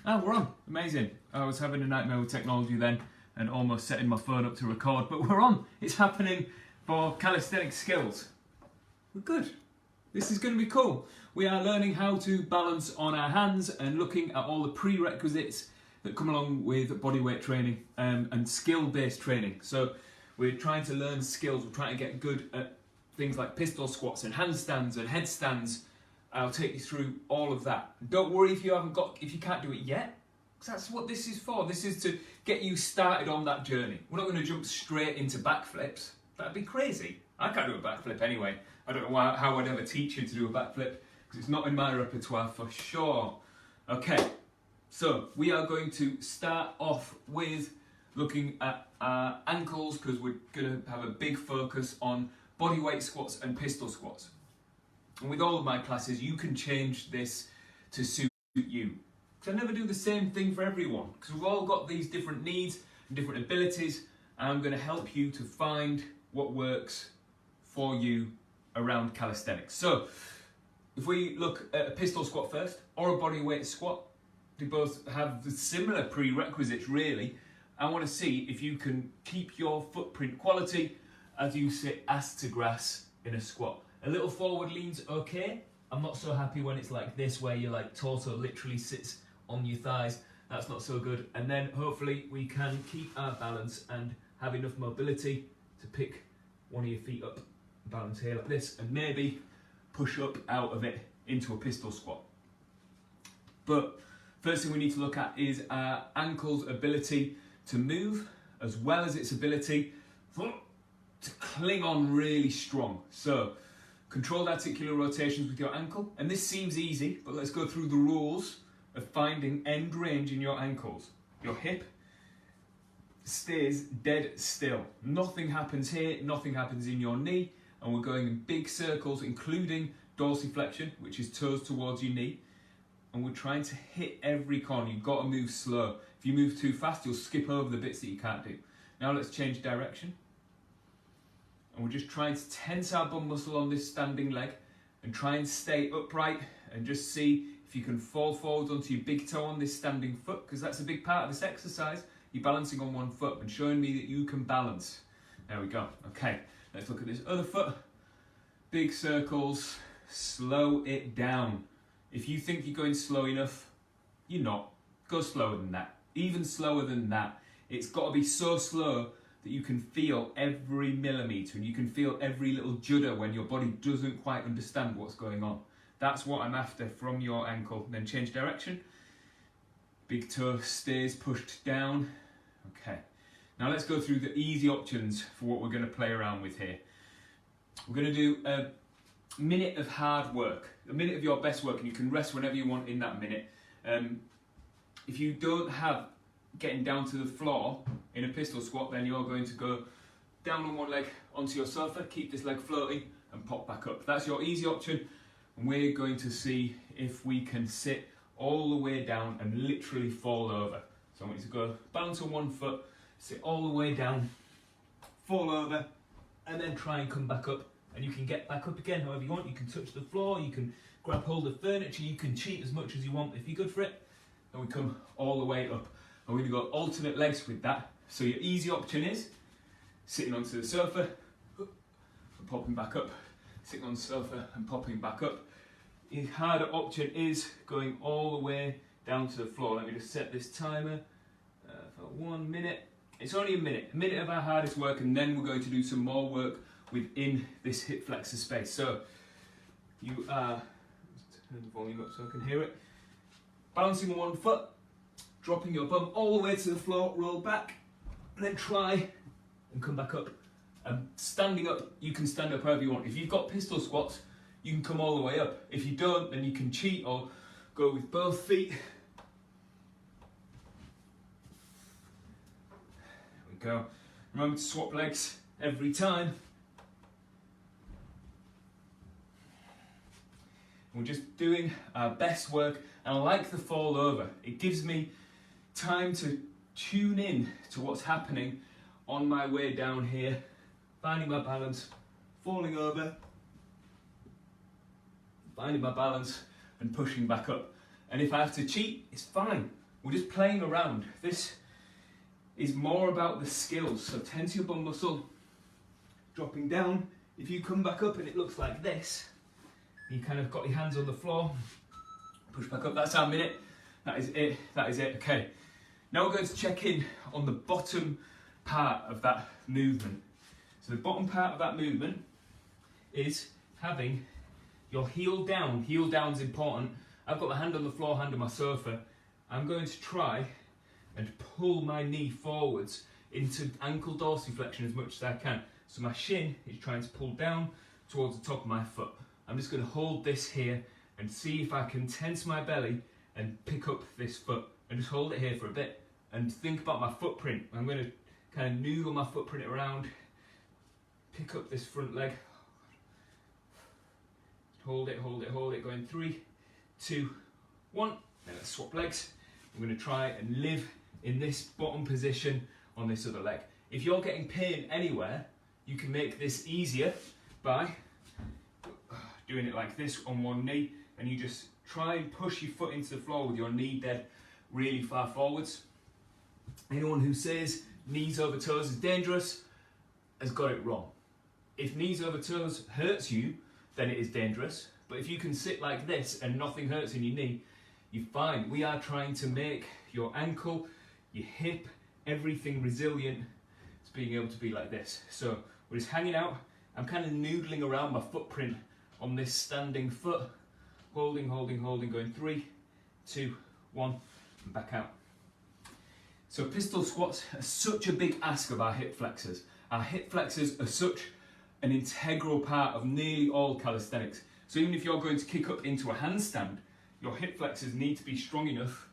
Oh, we're on. Amazing. I was having a nightmare with technology then and almost setting my phone up to record, but we're on. It's happening for calisthenics skills. We're good. This is going to be cool. We are learning how to balance on our hands and looking at all the prerequisites that come along with bodyweight training and skill-based training. So we're trying to learn skills. We're trying to get good at things like pistol squats and handstands and headstands. I'll take you through all of that. Don't worry if you can't do it yet, because that's what this is for. This is to get you started on that journey. We're not going to jump straight into backflips. That'd be crazy. I can't do a backflip anyway. I don't know how I'd ever teach you to do a backflip, because it's not in my repertoire for sure. Okay, so we are going to start off with looking at our ankles, because we're going to have a big focus on bodyweight squats and pistol squats. And with all of my classes, you can change this to suit you. Because I never do the same thing for everyone, because we've all got these different needs and different abilities, and I'm going to help you to find what works for you around calisthenics. So, if we look at a pistol squat first, or a bodyweight squat, they both have the similar prerequisites really. I want to see if you can keep your footprint quality as you sit ass to grass in a squat. A little forward lean's okay. I'm not so happy when it's like this, where your torso literally sits on your thighs. That's not so good. And then hopefully we can keep our balance and have enough mobility to pick one of your feet up, balance here like this, and maybe push up out of it into a pistol squat. But first thing we need to look at is our ankle's ability to move, as well as its ability to cling on really strong. So controlled articular rotations with your ankle, and this seems easy, but let's go through the rules of finding end range in your ankles. Your hip stays dead still. Nothing happens here, nothing happens in your knee, and we're going in big circles, including dorsiflexion, which is toes towards your knee, and we're trying to hit every corner. You've got to move slow. If you move too fast, you'll skip over the bits that you can't do. Now let's change direction. And we're just trying to tense our bum muscle on this standing leg and try and stay upright, and just see if you can fall forward onto your big toe on this standing foot, because that's a big part of this exercise. You're balancing on one foot and showing me that you can balance. There we go. Okay, let's look at this other foot. Big circles, slow it down. If you think you're going slow enough, you're not. Go slower than that. Even slower than that. It's got to be so slow that you can feel every millimetre, and you can feel every little judder when your body doesn't quite understand what's going on. That's what I'm after from your ankle. Then change direction. Big toe stays pushed down. Okay. Now let's go through the easy options for what we're going to play around with here. We're going to do a minute of hard work, a minute of your best work, and you can rest whenever you want in that minute. If you don't have getting down to the floor in a pistol squat, then you're going to go down on one leg onto your sofa, keep this leg floating, and pop back up. That's your easy option, and we're going to see if we can sit all the way down and literally fall over. So I want you to go balance on one foot, sit all the way down, fall over, and then try and come back up. And you can get back up again however you want. You can touch the floor, you can grab hold of furniture, you can cheat as much as you want. If you're good for it, then we come all the way up. And we're going to go alternate legs with that. So your easy option is sitting onto the sofa and popping back up, sitting on the sofa and popping back up. The harder option is going all the way down to the floor. Let me just set this timer for 1 minute. It's only a minute of our hardest work, and then we're going to do some more work within this hip flexor space. So you are, let's turn the volume up so I can hear it, balancing on one foot, dropping your bum all the way to the floor, roll back, and then try and come back up. And standing up, you can stand up however you want. If you've got pistol squats, you can come all the way up. If you don't, then you can cheat or go with both feet. There we go. Remember to swap legs every time. We're just doing our best work, and I like the fall over. It gives me time to tune in to what's happening on my way down here, finding my balance, falling over, finding my balance and pushing back up. And if I have to cheat, it's fine. We're just playing around. This is more about the skills. So tense your bum muscle, dropping down. If you come back up and it looks like this, you kind of got your hands on the floor, push back up, that's our minute. That is it, that is it, okay. Now we're going to check in on the bottom part of that movement. So the bottom part of that movement is having your heel down. Heel down's important. I've got my hand on the floor, hand on my sofa. I'm going to try and pull my knee forwards into ankle dorsiflexion as much as I can. So my shin is trying to pull down towards the top of my foot. I'm just going to hold this here and see if I can tense my belly and pick up this foot and just hold it here for a bit and think about my footprint. I'm going to kind of noodle my footprint around, pick up this front leg, hold it, hold it, hold it, going 3, 2, 1, then let's swap legs. I'm going to try and live in this bottom position on this other leg. If you're getting pain anywhere, you can make this easier by doing it like this on one knee, and you just try and push your foot into the floor with your knee dead really far forwards. Anyone who says knees over toes is dangerous has got it wrong. If knees over toes hurts you, then it is dangerous. But if you can sit like this and nothing hurts in your knee, you're fine. We are trying to make your ankle, your hip, everything resilient to being able to be like this. So we're just hanging out. I'm kind of noodling around my footprint on this standing foot. Holding, holding, holding, going 3, 2, 1, and back out. So pistol squats are such a big ask of our hip flexors. Our hip flexors are such an integral part of nearly all calisthenics. So even if you're going to kick up into a handstand, your hip flexors need to be strong enough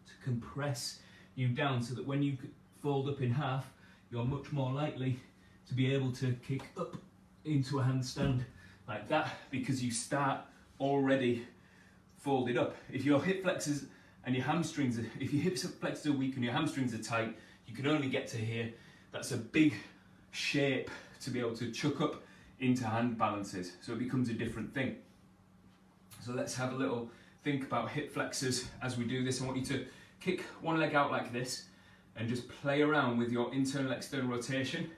to compress you down so that when you fold up in half, you're much more likely to be able to kick up into a handstand like that, because you start already folded up. If your hip flexors and your hamstrings, if your hip flexors are weak and your hamstrings are tight, you can only get to here. That's a big shape to be able to chuck up into hand balances, so it becomes a different thing. So let's have a little think about hip flexors as we do this. I want you to kick one leg out like this and just play around with your internal external rotation.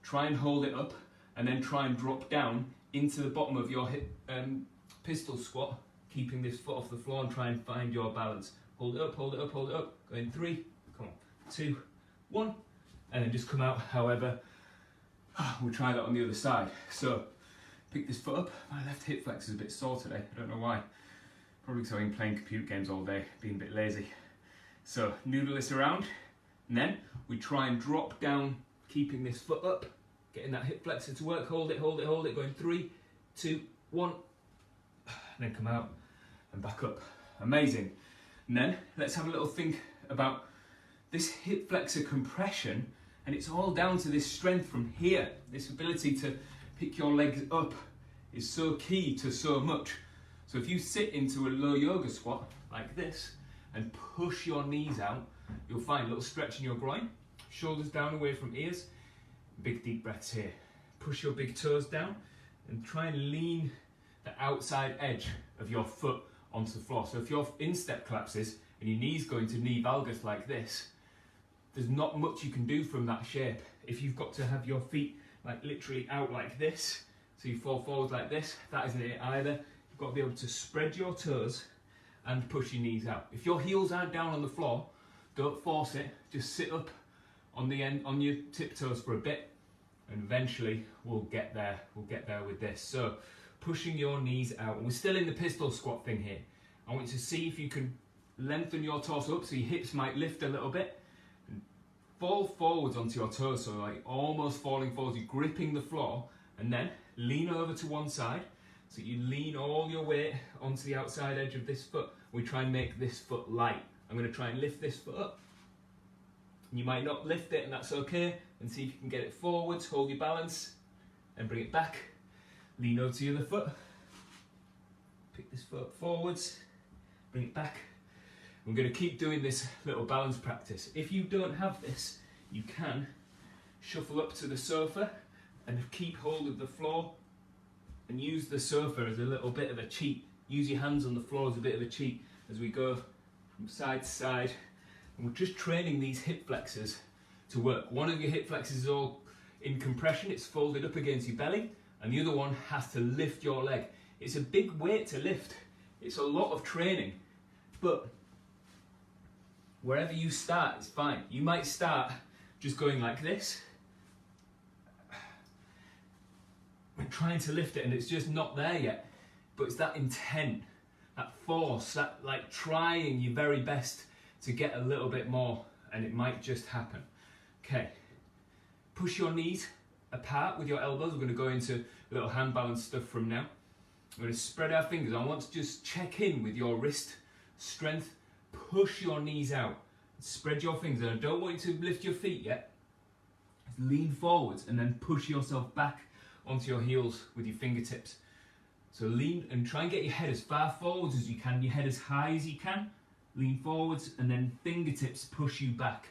Try and hold it up and then try and drop down into the bottom of your hip pistol squat, keeping this foot off the floor, and try and find your balance. Hold it up, hold it up, hold it up. Going 3, come on, 2, 1, and then just come out however. We'll try that on the other side. So pick this foot up. My left hip flexor is a bit sore today. I don't know why. Probably because I've been playing computer games all day, being a bit lazy. So noodle this around, and then we try and drop down, keeping this foot up, getting that hip flexor to work. Hold it, hold it, hold it. Going 3, 2, 1, and then come out and back up. Amazing. And then let's have a little think about this hip flexor compression, and it's all down to this strength from here. This ability to pick your legs up is so key to so much. So if you sit into a low yoga squat like this and push your knees out, you'll find a little stretch in your groin, shoulders down away from ears, big deep breaths here. Push your big toes down and try and lean the outside edge of your foot onto the floor. So if your instep collapses and your knee's going to knee valgus like this, there's not much you can do from that shape. If you've got to have your feet like literally out like this, so you fall forward like this, that isn't it either. You've got to be able to spread your toes and push your knees out. If your heels aren't down on the floor, don't force it, just sit up on the end, on your tiptoes for a bit, and eventually we'll get there with this. So pushing your knees out, and we're still in the pistol squat thing here. I want you to see if you can lengthen your torso up so your hips might lift a little bit, and fall forwards onto your toes, so like almost falling forwards, you're gripping the floor, and then lean over to one side, so you lean all your weight onto the outside edge of this foot. We try and make this foot light. I'm going to try and lift this foot up. You might not lift it, and that's okay, and see if you can get it forwards, hold your balance, and bring it back. Lean over to your other foot, pick this foot up forwards, bring it back. We're going to keep doing this little balance practice. If you don't have this, you can shuffle up to the sofa and keep hold of the floor and use the sofa as a little bit of a cheat. Use your hands on the floor as a bit of a cheat as we go from side to side. And we're just training these hip flexors to work. One of your hip flexors is all in compression, it's folded up against your belly, and the other one has to lift your leg. It's a big weight to lift. It's a lot of training, but wherever you start is fine. You might start just going like this and trying to lift it, and it's just not there yet. But it's that intent, that force, that like trying your very best to get a little bit more, and it might just happen. Okay, push your knees apart with your elbows. We're going to go into a little hand balance stuff from now. We're going to spread our fingers. I want to just check in with your wrist strength. Push your knees out. Spread your fingers. And I don't want you to lift your feet yet. Just lean forwards and then push yourself back onto your heels with your fingertips. So lean and try and get your head as far forwards as you can, your head as high as you can. Lean forwards and then fingertips push you back.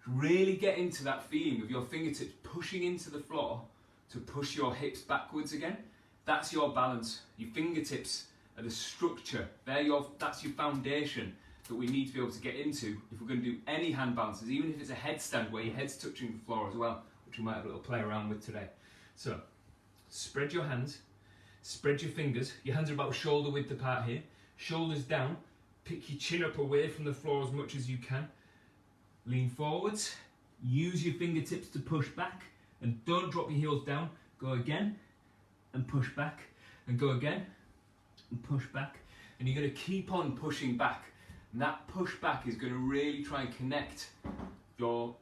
Really get into that feeling of your fingertips pushing into the floor to push your hips backwards again. That's your balance. Your fingertips are the structure. That's your foundation that we need to be able to get into if we're going to do any hand balances, even if it's a headstand where your head's touching the floor as well, which we might have a little play around with today. So, spread your hands, spread your fingers. Your hands are about shoulder width apart here. Shoulders down. Pick your chin up away from the floor as much as you can. Lean forwards. Use your fingertips to push back, and don't drop your heels down. Go again and push back, and go again and push back, and you're going to keep on pushing back, and that push back is going to really try and connect your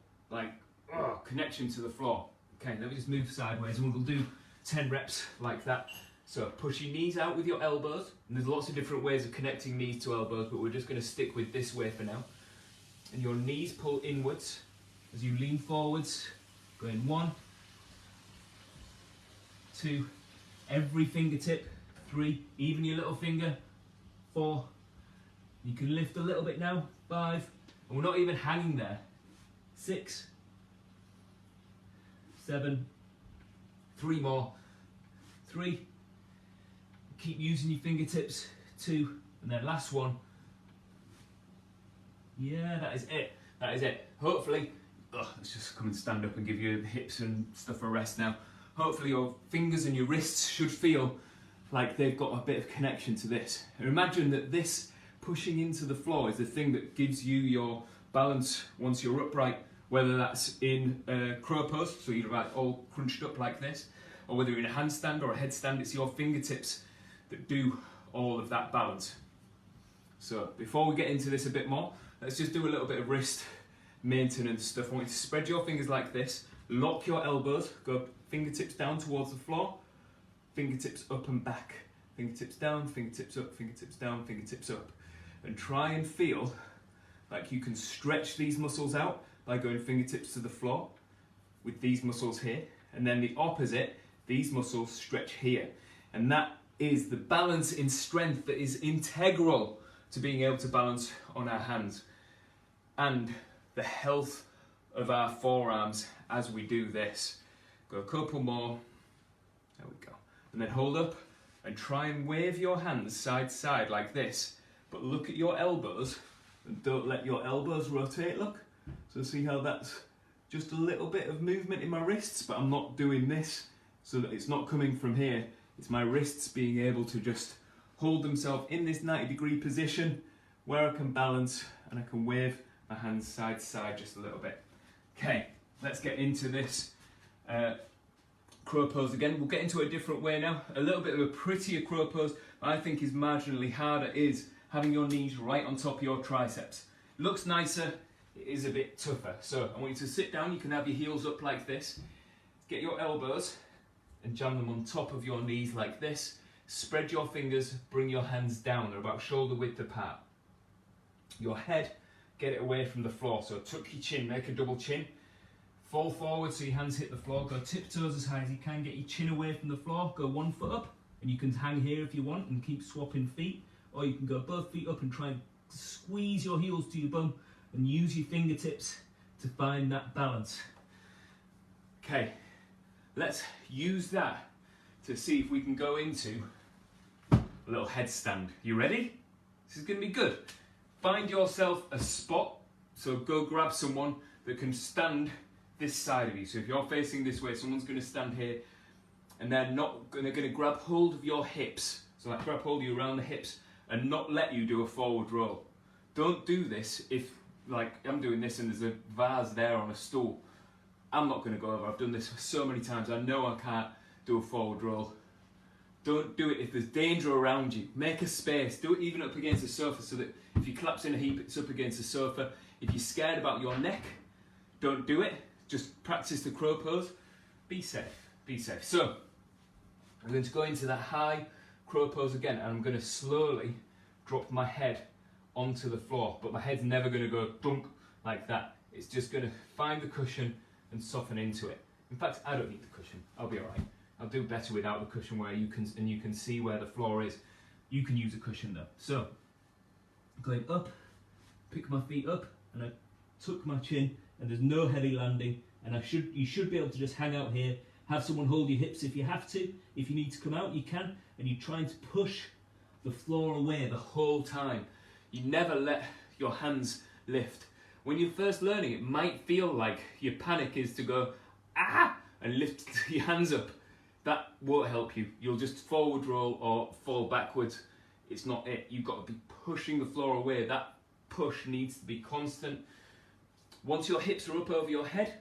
connection to the floor. Okay, let me just move sideways and we'll do 10 reps like that. So push your knees out with your elbows, and there's lots of different ways of connecting knees to elbows, but we're just going to stick with this way for now. And your knees pull inwards as you lean forwards, going 1, 2, every fingertip, 3, even your little finger, 4, you can lift a little bit now, 5, and we're not even hanging there, 6, 7, 3 more, 3, keep using your fingertips, 2, and then last one. Yeah, that is it, that is it. Hopefully, let's just come and stand up and give your hips and stuff a rest now. Hopefully your fingers and your wrists should feel like they've got a bit of connection to this. And imagine that this pushing into the floor is the thing that gives you your balance once you're upright, whether that's in a crow pose, so you're all crunched up like this, or whether you're in a handstand or a headstand. It's your fingertips that do all of that balance. So before we get into this a bit more, let's just do a little bit of wrist maintenance stuff. I want you to spread your fingers like this, lock your elbows, go fingertips down towards the floor, fingertips up and back, fingertips down, fingertips up, fingertips down, fingertips up, and try and feel like you can stretch these muscles out by going fingertips to the floor with these muscles here, and then the opposite, these muscles stretch here. And that is the balance in strength that is integral to being able to balance on our hands and the health of our forearms as we do this. Go a couple more, there we go. And then hold up and try and wave your hands side to side like this, but look at your elbows and don't let your elbows rotate, look. So see how that's just a little bit of movement in my wrists, but I'm not doing this so that it's not coming from here. It's my wrists being able to just hold themselves in this 90-degree position where I can balance and I can wave my hands side to side just a little bit. Okay, let's get into this crow pose again. We'll get into it a different way now. A little bit of a prettier crow pose I think is marginally harder is having your knees right on top of your triceps. Looks nicer, it is a bit tougher. So I want you to sit down, you can have your heels up like this. Get your elbows and jam them on top of your knees like this. Spread your fingers, bring your hands down, they're about shoulder width apart. Your head, get it away from the floor, so tuck your chin, make a double chin. Fall forward so your hands hit the floor, go tiptoes as high as you can, get your chin away from the floor, go 1 foot up, and you can hang here if you want and keep swapping feet, or you can go both feet up and try and squeeze your heels to your bum and use your fingertips to find that balance. Okay, let's use that to see if we can go into a little headstand. You ready? This is going to be good. find yourself a spot, so go grab someone that can stand this side of you. So if you're facing this way, someone's going to stand here, and they're going to grab hold of your hips, so like grab hold of you around the hips and not let you do a forward roll. Don't do this if, like I'm doing this and there's a vase there on a stool. I'm not going to go over. I've done this so many times. I know I can't do a forward roll. Don't do it if there's danger around you. Make a space. Do it even up against the sofa, so that if you collapse in a heap, it's up against the sofa. If you're scared about your neck, don't do it. Just practice the crow pose. Be safe. Be safe. So I'm going to go into that high crow pose again, and I'm going to slowly drop my head onto the floor, but my head's never going to go dunk like that. It's just going to find the cushion and soften into it. In fact, I don't need the cushion. I'll be alright. I'll do better without the cushion, where you can see where the floor is. You can use a cushion though. So going up, pick my feet up, and I tuck my chin, and there's no heavy landing, and you should be able to just hang out here. Have someone hold your hips if you have to. If you need to come out, you can, and you're trying to push the floor away the whole time. You never let your hands lift. When you're first learning, it might feel like your panic is to go, ah, and lift your hands up. That won't help you. You'll just forward roll or fall backwards. It's not it. You've got to be pushing the floor away. That push needs to be constant. Once your hips are up over your head,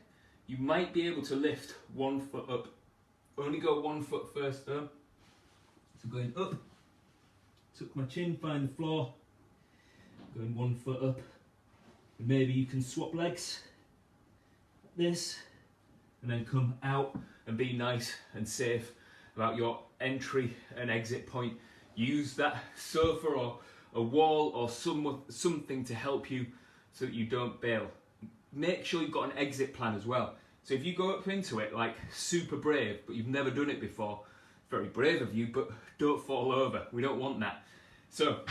you might be able to lift 1 foot up. Only go 1 foot first though. So going up, tuck my chin, find the floor, going 1 foot up. And maybe you can swap legs, like this, and then come out and be nice and safe about your entry and exit point. Use that sofa or a wall or something to help you so that you don't bail. Make sure you've got an exit plan as well. So if you go up into it like super brave, but you've never done it before, very brave of you, but don't fall over. We don't want that. So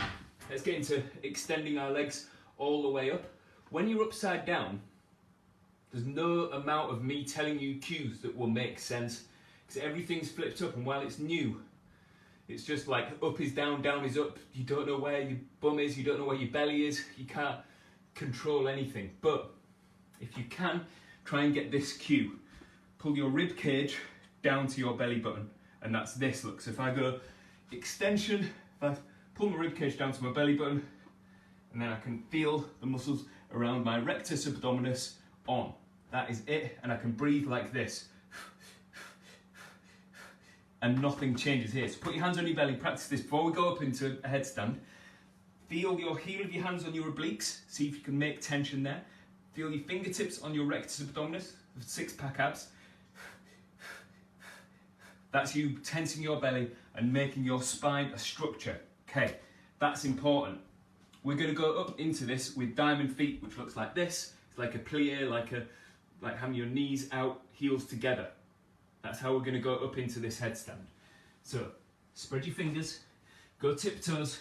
let's get into extending our legs all the way up. When you're upside down, there's no amount of me telling you cues that will make sense, because everything's flipped up, and while it's new, it's just like up is down, down is up. You don't know where your bum is, you don't know where your belly is, you can't control anything. But if you can, try and get this cue. Pull your rib cage down to your belly button, and that's this look. So if I go extension, if I pull my rib cage down to my belly button, and then I can feel the muscles around my rectus abdominis on. That is it, and I can breathe like this. And nothing changes here. So put your hands on your belly, practice this before we go up into a headstand. Feel your heel of your hands on your obliques, see if you can make tension there. Feel your fingertips on your rectus abdominis, the 6-pack abs. That's you tensing your belly and making your spine a structure. Okay, that's important. We're going to go up into this with diamond feet, which looks like this. It's like a plie, like having your knees out, heels together. That's how we're going to go up into this headstand. So, spread your fingers, go tiptoes,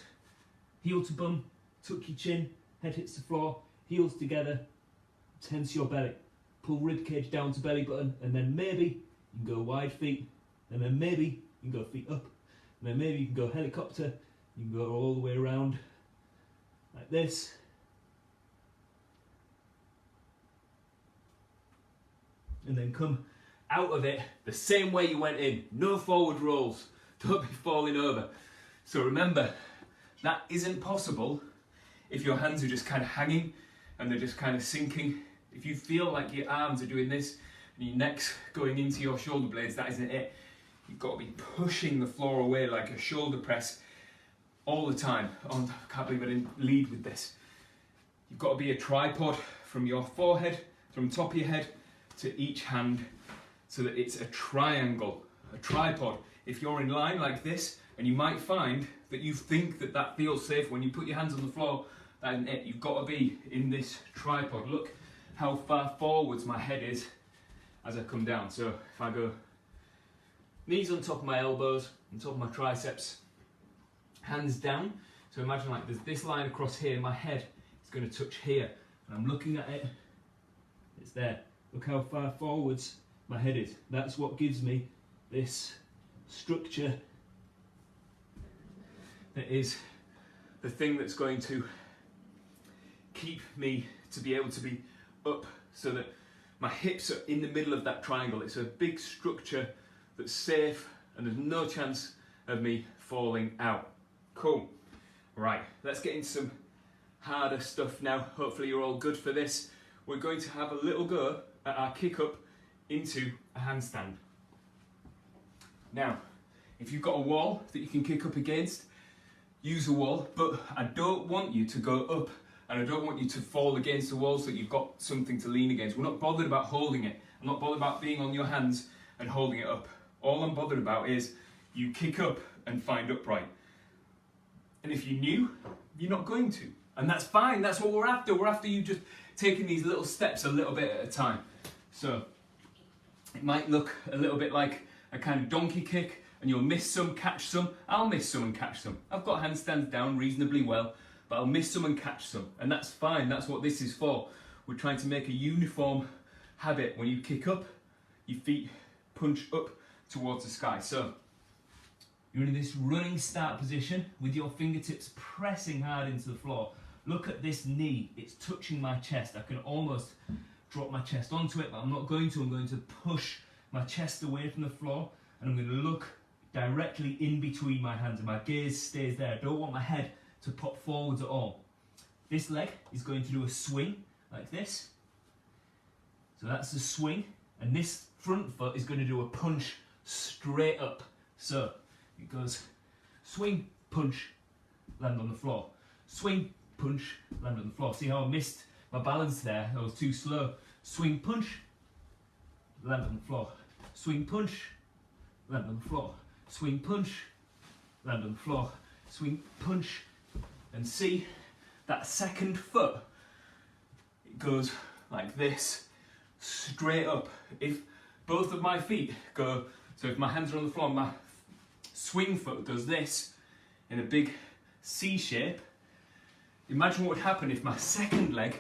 heel to bum, tuck your chin, head hits the floor, heels together, tense your belly. Pull rib cage down to belly button, and then maybe you can go wide feet, and then maybe you can go feet up, and then maybe you can go helicopter, you can go all the way around like this. And then come out of it the same way you went in. No forward rolls. Don't be falling over. So remember, that isn't possible if your hands are just kind of hanging and they're just kind of sinking. If you feel like your arms are doing this and your neck's going into your shoulder blades, that isn't it. You've got to be pushing the floor away like a shoulder press all the time. I can't believe I didn't lead with this. You've got to be a tripod from your forehead, from the top of your head to each hand, so that it's a triangle, a tripod. If you're in line like this, and you might find that you think that that feels safe when you put your hands on the floor, that isn't it. You've got to be in this tripod. Look how far forwards my head is as I come down. So if I go knees on top of my elbows, on top of my triceps, hands down. So imagine like there's this line across here, my head is going to touch here, and I'm looking at it, it's there. Look how far forwards my head is. That's what gives me this structure. That is the thing that's going to keep me to be able to be up so that my hips are in the middle of that triangle. It's a big structure that's safe and there's no chance of me falling out. Cool. Right, let's get into some harder stuff now. Hopefully you're all good for this. We're going to have a little go at our kick up into a handstand. Now, if you've got a wall that you can kick up against, use a wall, but I don't want you to go up and I don't want you to fall against the wall so that you've got something to lean against. We're not bothered about holding it. I'm not bothered about being on your hands and holding it up. All I'm bothered about is you kick up and find upright. And if you knew, you're not going to. And that's fine, that's what we're after. We're after you just taking these little steps a little bit at a time. So, it might look a little bit like a kind of donkey kick, and you'll miss some, catch some. I'll miss some and catch some. I've got handstands down reasonably well, but I'll miss some and catch some. And that's fine, that's what this is for. We're trying to make a uniform habit. When you kick up, your feet punch up towards the sky. So, you're in this running start position with your fingertips pressing hard into the floor. Look at this knee, it's touching my chest. I can almost drop my chest onto it, but I'm not going to. I'm going to push my chest away from the floor and I'm going to look directly in between my hands and my gaze stays there. I don't want my head to pop forwards at all. This leg is going to do a swing like this. So that's the swing, and this front foot is going to do a punch straight up. So it goes swing, punch, land on the floor. Swing, punch, land on the floor. See how I missed my balance there? I was too slow. Swing, punch, land on the floor. Swing, punch, land on the floor. Swing, punch, land on the floor. Swing, punch, and see that second foot, it goes like this, straight up. If both of my feet go, so if my hands are on the floor, my swing foot does this in a big C shape. Imagine what would happen if my second leg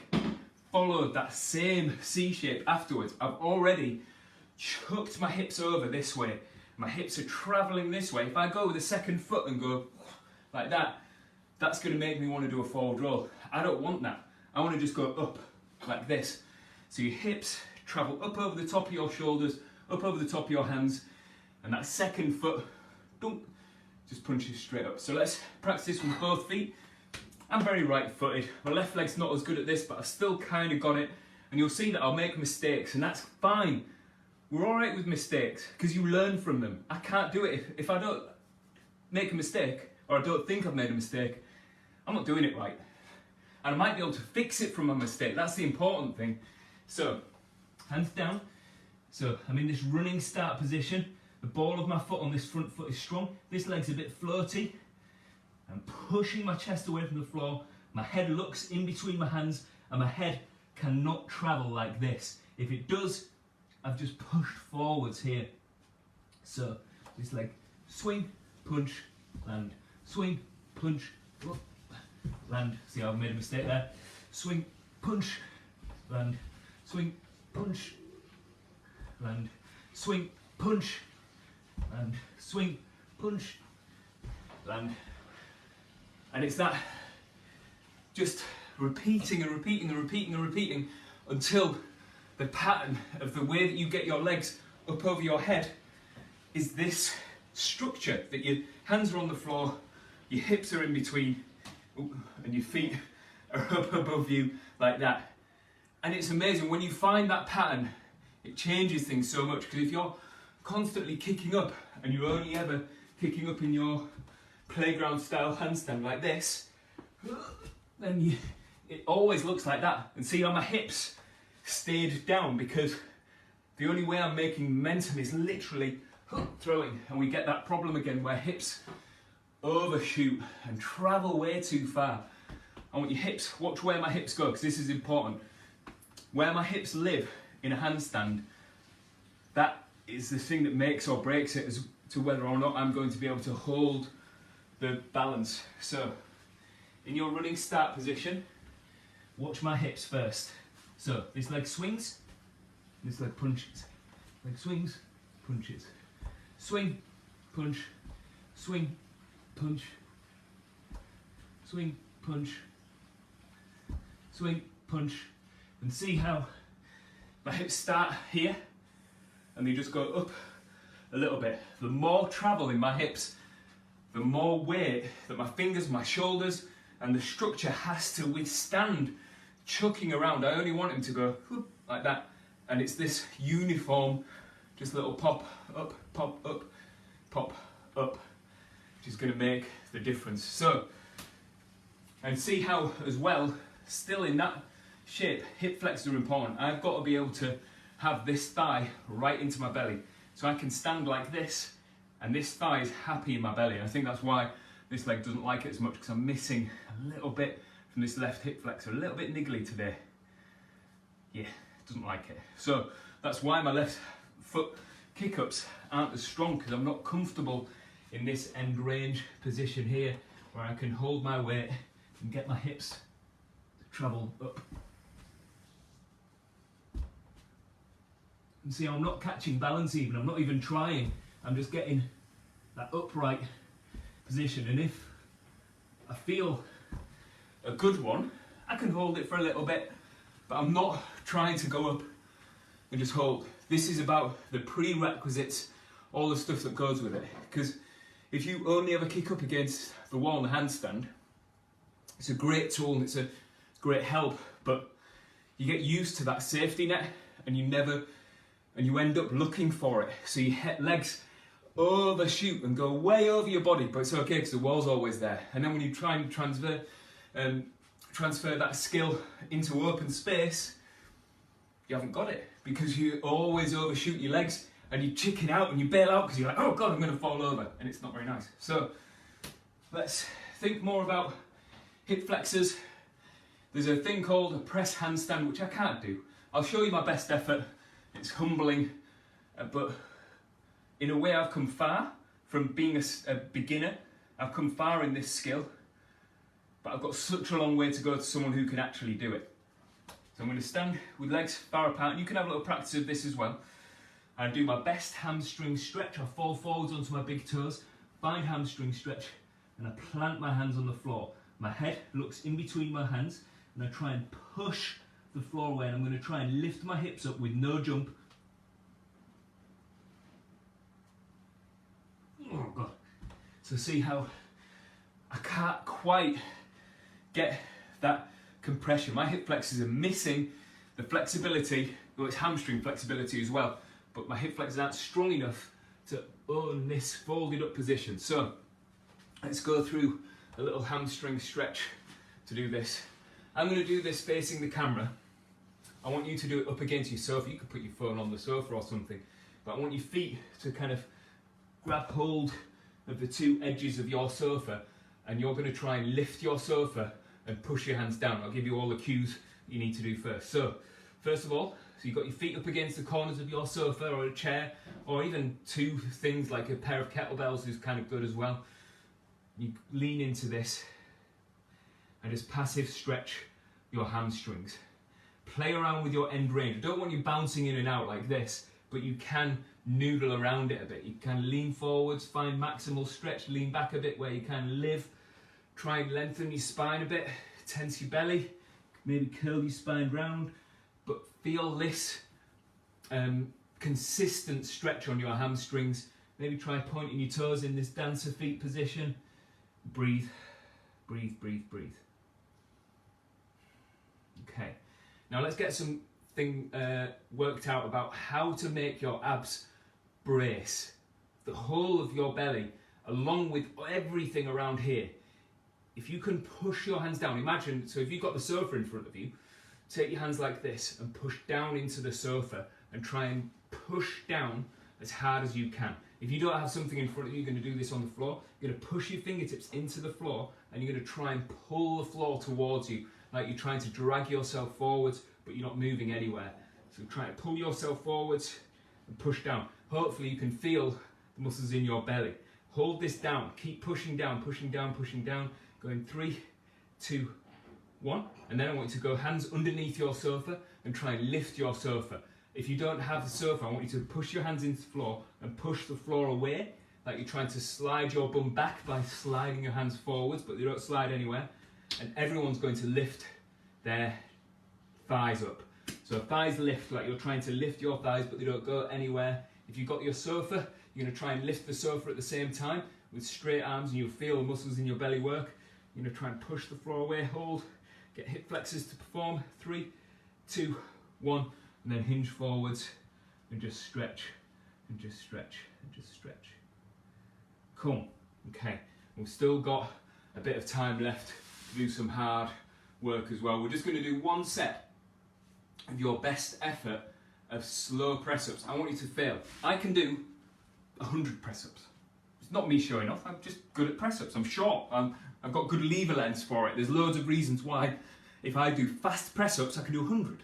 followed that same C shape afterwards. I've already chucked my hips over this way. My hips are travelling this way. If I go with the second foot and go like that, that's going to make me want to do a forward roll. I don't want that. I want to just go up like this. So your hips travel up over the top of your shoulders, up over the top of your hands, and that second foot, dunk, just punches straight up. So let's practice this with both feet. I'm very right-footed. My left leg's not as good at this, but I've still kind of got it. And you'll see that I'll make mistakes, and that's fine. We're all right with mistakes, because you learn from them. I can't do it. If I don't make a mistake, or I don't think I've made a mistake, I'm not doing it right. And I might be able to fix it from my mistake. That's the important thing. So, hands down. So, I'm in this running start position. The ball of my foot on this front foot is strong. This leg's a bit floaty. I'm pushing my chest away from the floor. My head looks in between my hands, and my head cannot travel like this. If it does, I've just pushed forwards here. So, this leg, swing, punch, land. Swing, punch, land. See how I've made a mistake there. Swing, punch, land. Swing, punch, land. Swing, punch, land. Swing, punch, land. And it's that just repeating and repeating and repeating and repeating until the pattern of the way that you get your legs up over your head is this structure, that your hands are on the floor, your hips are in between, and your feet are up above you like that. And it's amazing, when you find that pattern, it changes things so much, because if you're constantly kicking up and you're only ever kicking up in your playground style handstand like this, then it always looks like that. And see how my hips stayed down, because the only way I'm making momentum is literally throwing, and we get that problem again where hips overshoot and travel way too far. I want your hips, watch where my hips go, because this is important. Where my hips live in a handstand, that is the thing that makes or breaks it as to whether or not I'm going to be able to hold the balance. So, in your running start position, watch my hips first. So, this leg swings, this leg punches. Leg swings, punches. Swing, punch, swing, punch, swing, punch, swing, punch, and see how my hips start here and they just go up a little bit. The more travel in my hips, the more weight that my fingers, my shoulders, and the structure has to withstand chucking around. I only want him to go whoop, like that, and it's this uniform, just a little pop up, pop up, pop up, which is going to make the difference. So, and see how as well, still in that shape, hip flexors are important. I've got to be able to have this thigh right into my belly. So I can stand like this, and this thigh is happy in my belly. And I think that's why this leg doesn't like it as much, because I'm missing a little bit from this left hip flexor, a little bit niggly today. Yeah, doesn't like it. So that's why my left foot kick-ups aren't as strong, because I'm not comfortable in this end range position here, where I can hold my weight and get my hips to travel up. And see, I'm not catching balance even, I'm not even trying, I'm just getting that upright position. And if I feel a good one, I can hold it for a little bit, but I'm not trying to go up and just hold. This is about the prerequisites, all the stuff that goes with it. Because if you only ever kick up against the wall in a handstand, it's a great tool and it's a great help, but you get used to that safety net and you end up looking for it. So your legs overshoot and go way over your body, but it's okay because the wall's always there. And then when you try and transfer that skill into open space, you haven't got it, because you always overshoot your legs and you chicken out and you bail out because you're like, oh God, I'm going to fall over, and it's not very nice. So let's think more about hip flexors. There's a thing called a press handstand, which I can't do. I'll show you my best effort. It's humbling, but in a way I've come far from being a beginner. I've come far in this skill, but I've got such a long way to go to someone who can actually do it. So I'm going to stand with legs far apart, and you can have a little practice of this as well. I do my best hamstring stretch. I fall forwards onto my big toes, find hamstring stretch, and I plant my hands on the floor. My head looks in between my hands, and I try and push the floor away, and I'm going to try and lift my hips up with no jump. Oh God. So see how I can't quite get that compression. My hip flexors are missing the flexibility, well, it's hamstring flexibility as well, but my hip flexors aren't strong enough to own this folded up position. So let's go through a little hamstring stretch to do this. I'm going to do this facing the camera. I want you to do it up against your sofa. You could put your phone on the sofa or something, but I want your feet to kind of grab hold of the two edges of your sofa, and you're going to try and lift your sofa and push your hands down. I'll give you all the cues you need to do first. So first of all, so you've got your feet up against the corners of your sofa or a chair, or even two things like a pair of kettlebells is kind of good as well. You lean into this and just passive stretch your hamstrings. Play around with your end range. I don't want you bouncing in and out like this, but you can noodle around it a bit. You can lean forwards, find maximal stretch, lean back a bit where you can live. Try and lengthen your spine a bit, tense your belly, maybe curl your spine round, but feel this consistent stretch on your hamstrings. Maybe try pointing your toes in this dancer feet position. Breathe, breathe, breathe, breathe. Okay, now let's get something worked out about how to make your abs brace the whole of your belly, along with everything around here. If you can push your hands down, imagine, so if you've got the sofa in front of you, take your hands like this and push down into the sofa and try and push down as hard as you can. If you don't have something in front of you, you're going to do this on the floor. You're going to push your fingertips into the floor and you're going to try and pull the floor towards you, like you're trying to drag yourself forwards, but you're not moving anywhere. So try to pull yourself forwards and push down. Hopefully you can feel the muscles in your belly. Hold this down, keep pushing down, pushing down, pushing down. Going 3, 2, 1. And then I want you to go hands underneath your sofa and try and lift your sofa. If you don't have the sofa, I want you to push your hands into the floor and push the floor away, like you're trying to slide your bum back by sliding your hands forwards, but they don't slide anywhere. And everyone's going to lift their thighs up. So thighs lift, like you're trying to lift your thighs but they don't go anywhere. If you've got your sofa, you're going to try and lift the sofa at the same time with straight arms, and you'll feel the muscles in your belly work. You're going to try and push the floor away, hold, get hip flexors to perform. 3, 2, 1, and then hinge forwards and just stretch and just stretch and just stretch. Cool. Okay, we've still got a bit of time left to do some hard work as well. We're just going to do one set of your best effort of slow press-ups. I want you to fail. I can do 100 press-ups. It's not me showing off, I'm just good at press-ups. I'm short, I've got good lever lengths for it. There's loads of reasons why if I do fast press-ups I can do 100.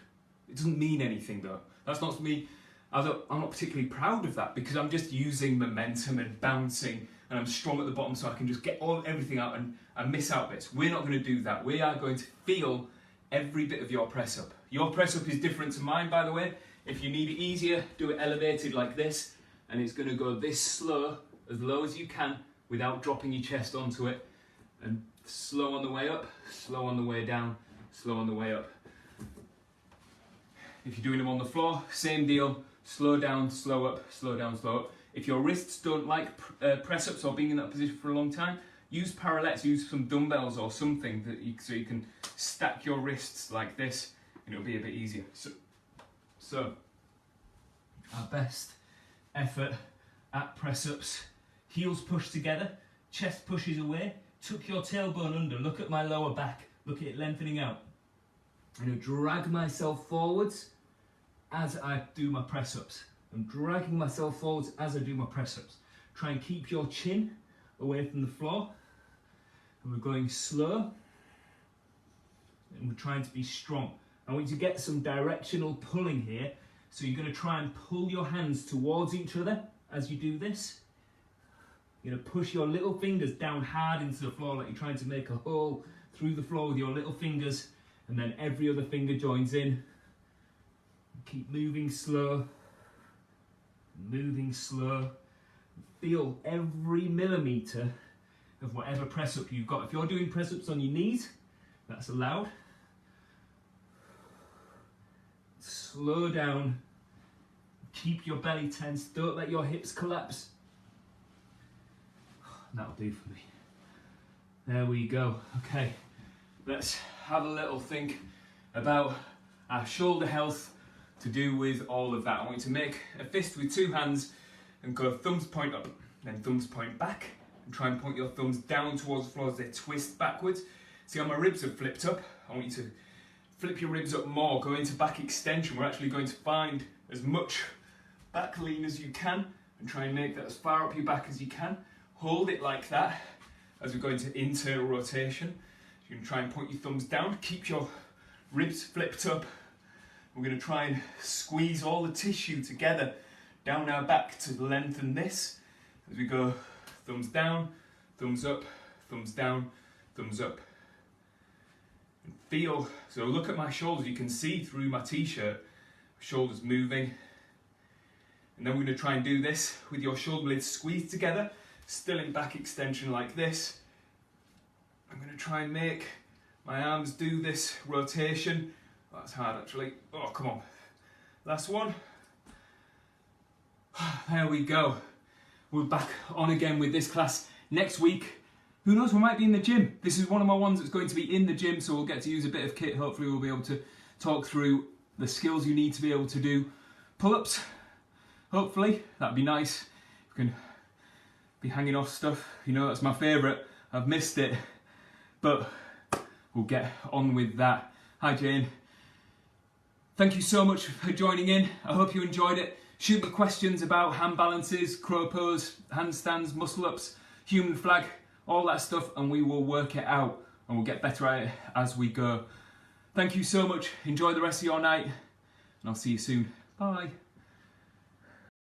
It doesn't mean anything though. That's not me. I'm not particularly proud of that because I'm just using momentum and bouncing, and I'm strong at the bottom so I can just get everything out and miss out bits. We're not going to do that. We are going to feel every bit of your press-up. Your press-up is different to mine, by the way. If you need it easier, do it elevated like this, and it's going to go this slow, as low as you can, without dropping your chest onto it, and slow on the way up, slow on the way down, slow on the way up. If you're doing them on the floor, same deal, slow down, slow up, slow down, slow up. If your wrists don't like press-ups or being in that position for a long time, use parallettes, use some dumbbells or something so you can stack your wrists like this, and it'll be a bit easier. So our best effort at press-ups, heels push together, chest pushes away, tuck your tailbone under, look at my lower back, look at it lengthening out. I'm going to drag myself forwards as I do my press-ups. I'm dragging myself forwards as I do my press-ups. Try and keep your chin away from the floor. And we're going slow. And we're trying to be strong. I want you to get some directional pulling here. So you're going to try and pull your hands towards each other as you do this. You're going to push your little fingers down hard into the floor like you're trying to make a hole through the floor with your little fingers. And then every other finger joins in. Keep moving slow. Moving slow. Feel every millimetre of whatever press-up you've got. If you're doing press-ups on your knees, that's allowed. Slow down. Keep your belly tense. Don't let your hips collapse. That'll do for me. There we go. Okay, let's have a little think about our shoulder health to do with all of that. I want you to make a fist with 2 hands and go thumbs point up, then thumbs point back, and try and point your thumbs down towards the floor as they twist backwards. See how my ribs have flipped up? I want you to flip your ribs up more, go into back extension. We're actually going to find as much back lean as you can and try and make that as far up your back as you can. Hold it like that as we go into internal rotation. You can try and point your thumbs down, keep your ribs flipped up. We're going to try and squeeze all the tissue together down our back to lengthen this. As we go thumbs down, thumbs up, thumbs down, thumbs up. And feel, so look at my shoulders, you can see through my t-shirt, shoulders moving. And then we're going to try and do this with your shoulder blades squeezed together, still in back extension like this. I'm going to try and make my arms do this rotation. That's hard actually. Oh, come on. Last one. There we go. We're back on again with this class. Next week, who knows, we might be in the gym. This is one of my ones that's going to be in the gym, so we'll get to use a bit of kit. Hopefully we'll be able to talk through the skills you need to be able to do pull-ups. Hopefully, that'd be nice. You can be hanging off stuff. You know, that's my favourite. I've missed it. But we'll get on with that. Hi Jane. Thank you so much for joining in. I hope you enjoyed it. Shoot me questions about hand balances, crow pose, handstands, muscle ups, human flag, all that stuff, and we will work it out and we'll get better at it as we go. Thank you so much. Enjoy the rest of your night and I'll see you soon. Bye.